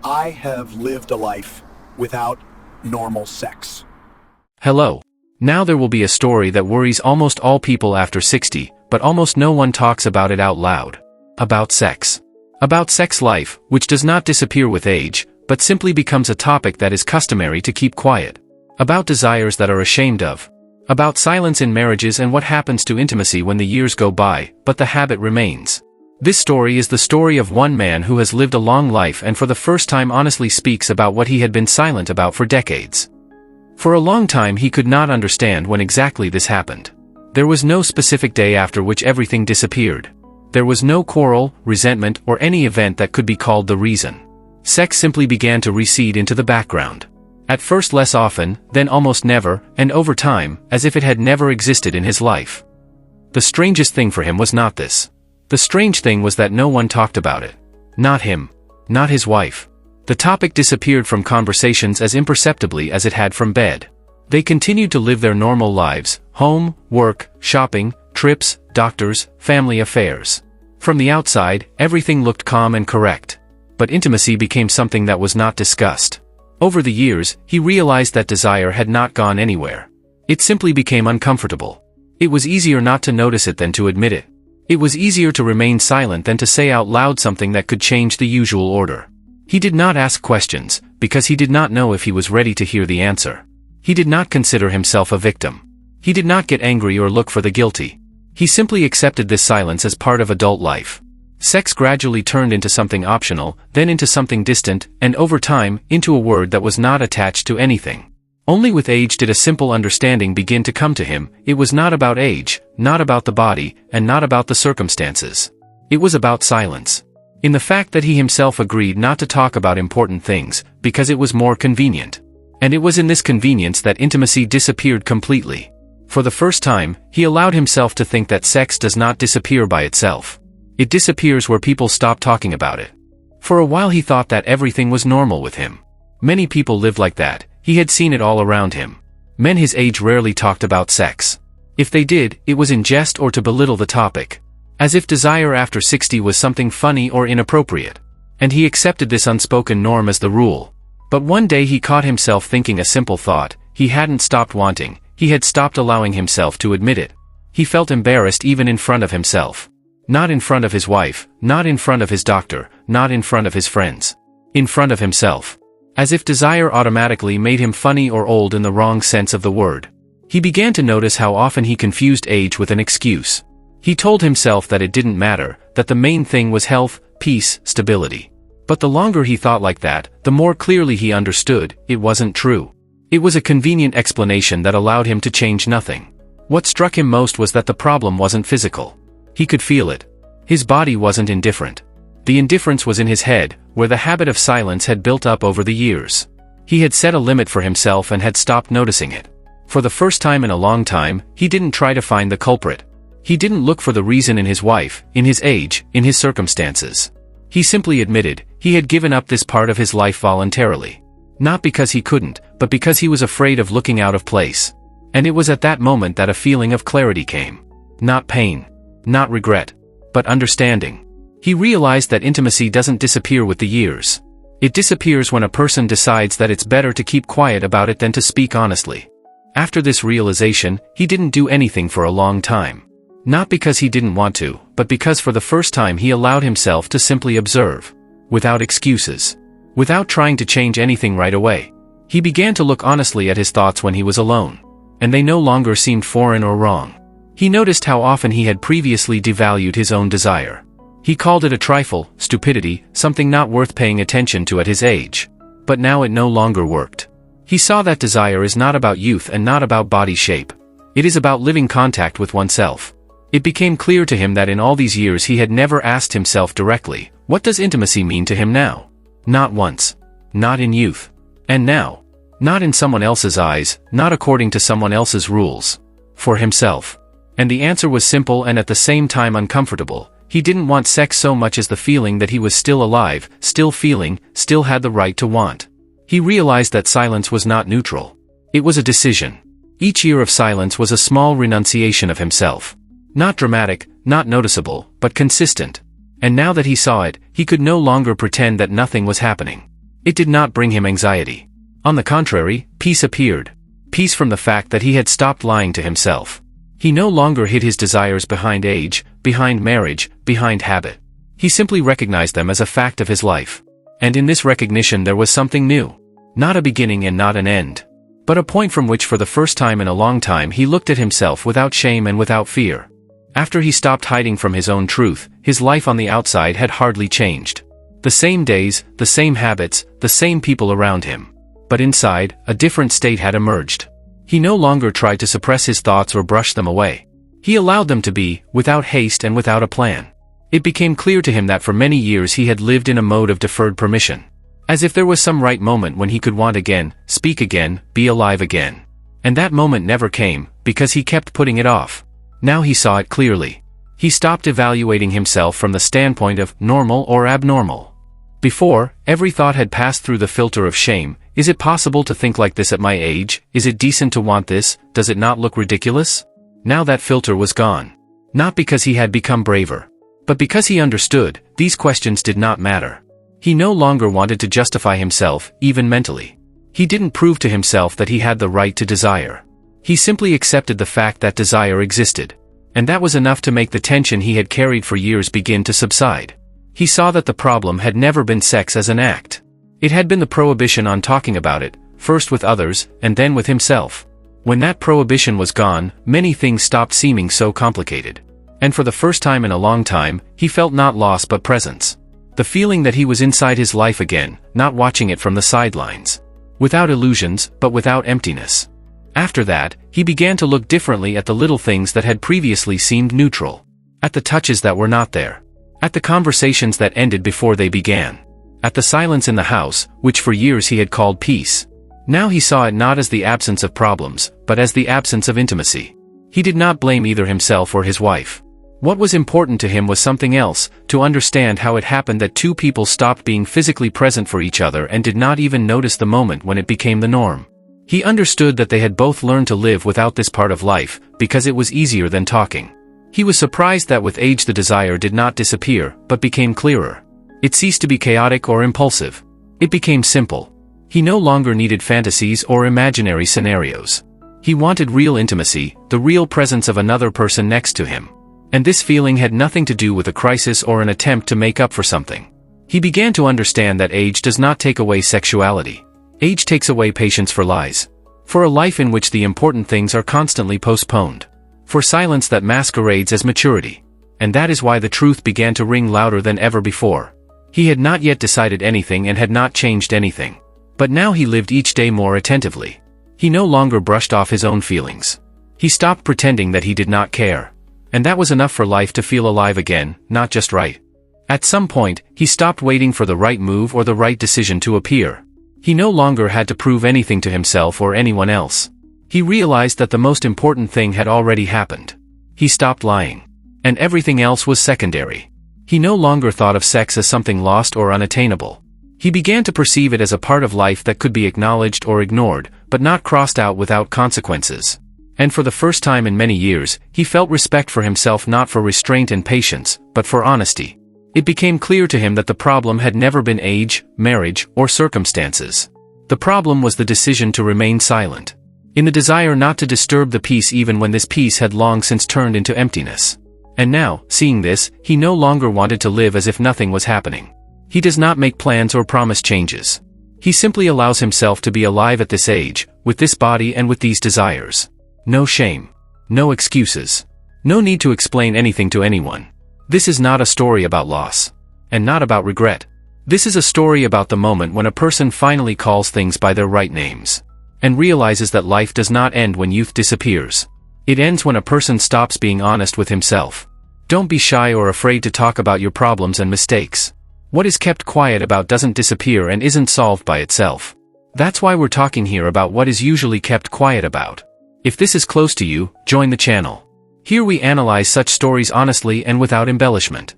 I have lived a life without normal sex. Hello. Now there will be a story that worries almost all people after 60, but almost no one talks about it out loud. About sex. About sex life, which does not disappear with age, but simply becomes a topic that is customary to keep quiet. About desires that are ashamed of. About silence in marriages and what happens to intimacy when the years go by, but the habit remains. This story is the story of one man who has lived a long life and for the first time honestly speaks about what he had been silent about for decades. For a long time he could not understand when exactly this happened. There was no specific day after which everything disappeared. There was no quarrel, resentment, or any event that could be called the reason. Sex simply began to recede into the background. At first less often, then almost never, and over time, as if it had never existed in his life. The strangest thing for him was not this. The strange thing was that no one talked about it. Not him. Not his wife. The topic disappeared from conversations as imperceptibly as it had from bed. They continued to live their normal lives: home, work, shopping, trips, doctors, family affairs. From the outside, everything looked calm and correct. But intimacy became something that was not discussed. Over the years, he realized that desire had not gone anywhere. It simply became uncomfortable. It was easier not to notice it than to admit it. It was easier to remain silent than to say out loud something that could change the usual order. He did not ask questions, because he did not know if he was ready to hear the answer. He did not consider himself a victim. He did not get angry or look for the guilty. He simply accepted this silence as part of adult life. Sex gradually turned into something optional, then into something distant, and over time, into a word that was not attached to anything. Only with age did a simple understanding begin to come to him. It was not about age, not about the body, and not about the circumstances. It was about silence. In the fact that he himself agreed not to talk about important things, because it was more convenient. And it was in this convenience that intimacy disappeared completely. For the first time, he allowed himself to think that sex does not disappear by itself. It disappears where people stop talking about it. For a while he thought that everything was normal with him. Many people lived like that. He had seen it all around him. Men his age rarely talked about sex. If they did, it was in jest or to belittle the topic. As if desire after 60 was something funny or inappropriate. And he accepted this unspoken norm as the rule. But one day he caught himself thinking a simple thought. He hadn't stopped wanting, he had stopped allowing himself to admit it. He felt embarrassed even in front of himself. Not in front of his wife, not in front of his doctor, not in front of his friends. In front of himself. As if desire automatically made him funny or old in the wrong sense of the word. He began to notice how often he confused age with an excuse. He told himself that it didn't matter, that the main thing was health, peace, stability. But the longer he thought like that, the more clearly he understood, it wasn't true. It was a convenient explanation that allowed him to change nothing. What struck him most was that the problem wasn't physical. He could feel it. His body wasn't indifferent. The indifference was in his head, where the habit of silence had built up over the years. He had set a limit for himself and had stopped noticing it. For the first time in a long time, he didn't try to find the culprit. He didn't look for the reason in his wife, in his age, in his circumstances. He simply admitted, he had given up this part of his life voluntarily. Not because he couldn't, but because he was afraid of looking out of place. And it was at that moment that a feeling of clarity came. Not pain. Not regret. But understanding. He realized that intimacy doesn't disappear with the years. It disappears when a person decides that it's better to keep quiet about it than to speak honestly. After this realization, he didn't do anything for a long time. Not because he didn't want to, but because for the first time he allowed himself to simply observe. Without excuses. Without trying to change anything right away. He began to look honestly at his thoughts when he was alone. And they no longer seemed foreign or wrong. He noticed how often he had previously devalued his own desire. He called it a trifle, stupidity, something not worth paying attention to at his age. But now it no longer worked. He saw that desire is not about youth and not about body shape. It is about living contact with oneself. It became clear to him that in all these years he had never asked himself directly, what does intimacy mean to him now? Not once. Not in youth. And now. Not in someone else's eyes, not according to someone else's rules. For himself. And the answer was simple and at the same time uncomfortable. He didn't want sex so much as the feeling that he was still alive, still feeling, still had the right to want. He realized that silence was not neutral. It was a decision. Each year of silence was a small renunciation of himself. Not dramatic, not noticeable, but consistent. And now that he saw it, he could no longer pretend that nothing was happening. It did not bring him anxiety. On the contrary, peace appeared. Peace from the fact that he had stopped lying to himself. He no longer hid his desires behind age, behind marriage, behind habit. He simply recognized them as a fact of his life. And in this recognition there was something new. Not a beginning and not an end. But a point from which for the first time in a long time he looked at himself without shame and without fear. After he stopped hiding from his own truth, his life on the outside had hardly changed. The same days, the same habits, the same people around him. But inside, a different state had emerged. He no longer tried to suppress his thoughts or brush them away. He allowed them to be, without haste and without a plan. It became clear to him that for many years he had lived in a mode of deferred permission. As if there was some right moment when he could want again, speak again, be alive again. And that moment never came, because he kept putting it off. Now he saw it clearly. He stopped evaluating himself from the standpoint of normal or abnormal. Before, every thought had passed through the filter of shame. Is it possible to think like this at my age? Is it decent to want this? Does it not look ridiculous? Now that filter was gone. Not because he had become braver, but because he understood, these questions did not matter. He no longer wanted to justify himself, even mentally. He didn't prove to himself that he had the right to desire. He simply accepted the fact that desire existed. And that was enough to make the tension he had carried for years begin to subside. He saw that the problem had never been sex as an act. It had been the prohibition on talking about it, first with others, and then with himself. When that prohibition was gone, many things stopped seeming so complicated. And for the first time in a long time, he felt not loss but presence. The feeling that he was inside his life again, not watching it from the sidelines. Without illusions, but without emptiness. After that, he began to look differently at the little things that had previously seemed neutral. At the touches that were not there. At the conversations that ended before they began. At the silence in the house, which for years he had called peace. Now he saw it not as the absence of problems, but as the absence of intimacy. He did not blame either himself or his wife. What was important to him was something else, to understand how it happened that two people stopped being physically present for each other and did not even notice the moment when it became the norm. He understood that they had both learned to live without this part of life, because it was easier than talking. He was surprised that with age the desire did not disappear, but became clearer. It ceased to be chaotic or impulsive. It became simple. He no longer needed fantasies or imaginary scenarios. He wanted real intimacy, the real presence of another person next to him. And this feeling had nothing to do with a crisis or an attempt to make up for something. He began to understand that age does not take away sexuality. Age takes away patience for lies. For a life in which the important things are constantly postponed. For silence that masquerades as maturity. And that is why the truth began to ring louder than ever before. He had not yet decided anything and had not changed anything. But now he lived each day more attentively. He no longer brushed off his own feelings. He stopped pretending that he did not care. And that was enough for life to feel alive again, not just right. At some point, he stopped waiting for the right move or the right decision to appear. He no longer had to prove anything to himself or anyone else. He realized that the most important thing had already happened. He stopped lying. And everything else was secondary. He no longer thought of sex as something lost or unattainable. He began to perceive it as a part of life that could be acknowledged or ignored, but not crossed out without consequences. And for the first time in many years, he felt respect for himself, not for restraint and patience, but for honesty. It became clear to him that the problem had never been age, marriage, or circumstances. The problem was the decision to remain silent. In the desire not to disturb the peace even when this peace had long since turned into emptiness. And now, seeing this, he no longer wanted to live as if nothing was happening. He does not make plans or promise changes. He simply allows himself to be alive at this age, with this body and with these desires. No shame. No excuses. No need to explain anything to anyone. This is not a story about loss. And not about regret. This is a story about the moment when a person finally calls things by their right names. And realizes that life does not end when youth disappears. It ends when a person stops being honest with himself. Don't be shy or afraid to talk about your problems and mistakes. What is kept quiet about doesn't disappear and isn't solved by itself. That's why we're talking here about what is usually kept quiet about. If this is close to you, join the channel. Here we analyze such stories honestly and without embellishment.